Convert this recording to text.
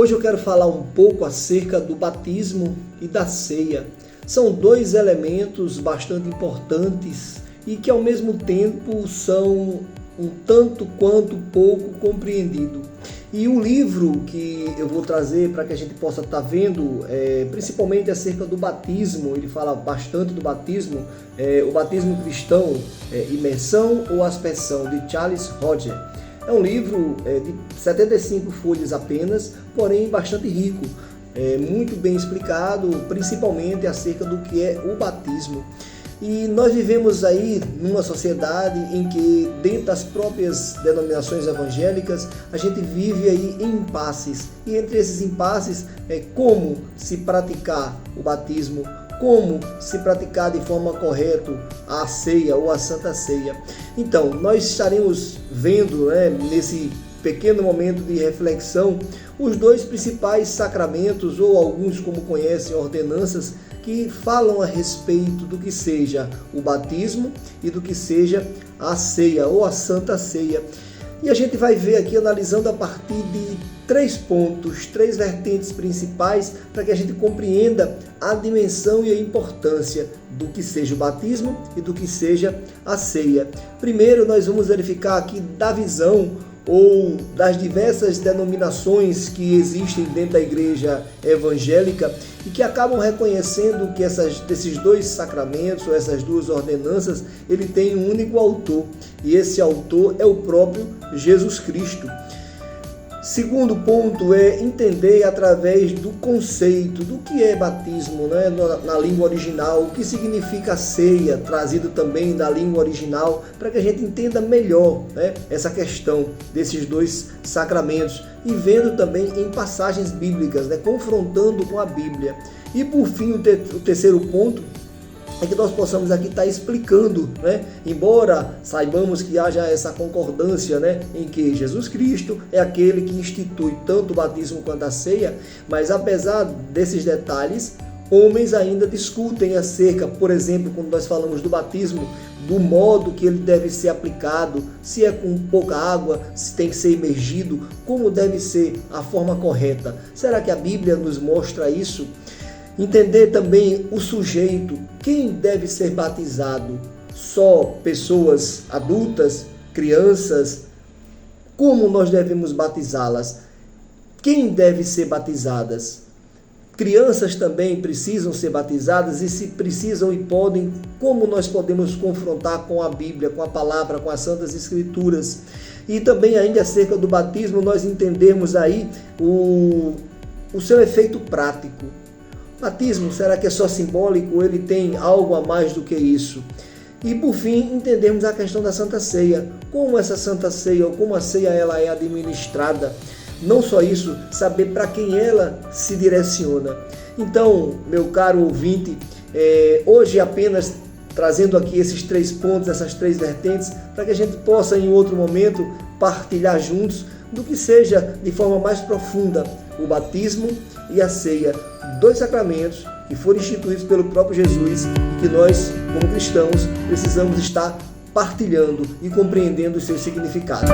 Hoje eu quero falar um pouco acerca do batismo e da ceia. São dois elementos bastante importantes e que ao mesmo tempo são um tanto quanto pouco compreendido. E o livro que eu vou trazer para que a gente possa estar vendo, principalmente acerca do batismo, ele fala bastante do batismo, o batismo cristão, imersão ou aspersão, de Charles Hodge. É um livro de 75 folhas apenas, porém bastante rico, muito bem explicado, principalmente acerca do que é o batismo. E nós vivemos aí numa sociedade em que, dentro das próprias denominações evangélicas, a gente vive aí em impasses. E entre esses impasses, como se praticar o batismo, como se praticar de forma correta a ceia ou a Santa Ceia. Então, nós estaremos vendo, nesse pequeno momento de reflexão, os dois principais sacramentos, ou alguns como conhecem, ordenanças, que falam a respeito do que seja o batismo e do que seja a ceia ou a Santa Ceia. E a gente vai ver aqui, analisando a partir de 3 pontos, 3 vertentes principais, para que a gente compreenda a dimensão e a importância do que seja o batismo e do que seja a ceia. Primeiro, nós vamos verificar aqui da visão ou das diversas denominações que existem dentro da igreja evangélica e que acabam reconhecendo que esses dois sacramentos ou essas duas ordenanças, ele tem um único autor, e esse autor é o próprio Jesus Cristo. Segundo ponto é entender através do conceito do que é batismo, na língua original, o que significa ceia, trazido também da língua original, para que a gente entenda melhor essa questão desses dois sacramentos e vendo também em passagens bíblicas, confrontando com a Bíblia. E por fim, o terceiro ponto é que nós possamos aqui estar explicando, embora saibamos que haja essa concordância, em que Jesus Cristo é aquele que institui tanto o batismo quanto a ceia, mas apesar desses detalhes, homens ainda discutem acerca, por exemplo, quando nós falamos do batismo, do modo que ele deve ser aplicado, se é com pouca água, se tem que ser imergido, como deve ser a forma correta. Será que a Bíblia nos mostra isso? Entender também o sujeito, quem deve ser batizado, só pessoas adultas, crianças, como nós devemos batizá-las, quem deve ser batizadas, crianças também precisam ser batizadas, e se precisam e podem, como nós podemos confrontar com a Bíblia, com a palavra, com as Santas Escrituras. E também ainda acerca do batismo, nós entendemos aí o seu efeito prático. Batismo, será que é só simbólico ou ele tem algo a mais do que isso? E por fim, entendemos a questão da Santa Ceia, como essa Santa Ceia ou como a ceia ela é administrada. Não só isso, saber para quem ela se direciona. Então, meu caro ouvinte, hoje apenas trazendo aqui esses 3 pontos, essas 3 vertentes, para que a gente possa em outro momento partilhar juntos do que seja de forma mais profunda o batismo e a ceia, 2 sacramentos que foram instituídos pelo próprio Jesus e que nós, como cristãos, precisamos estar partilhando e compreendendo o seu significado.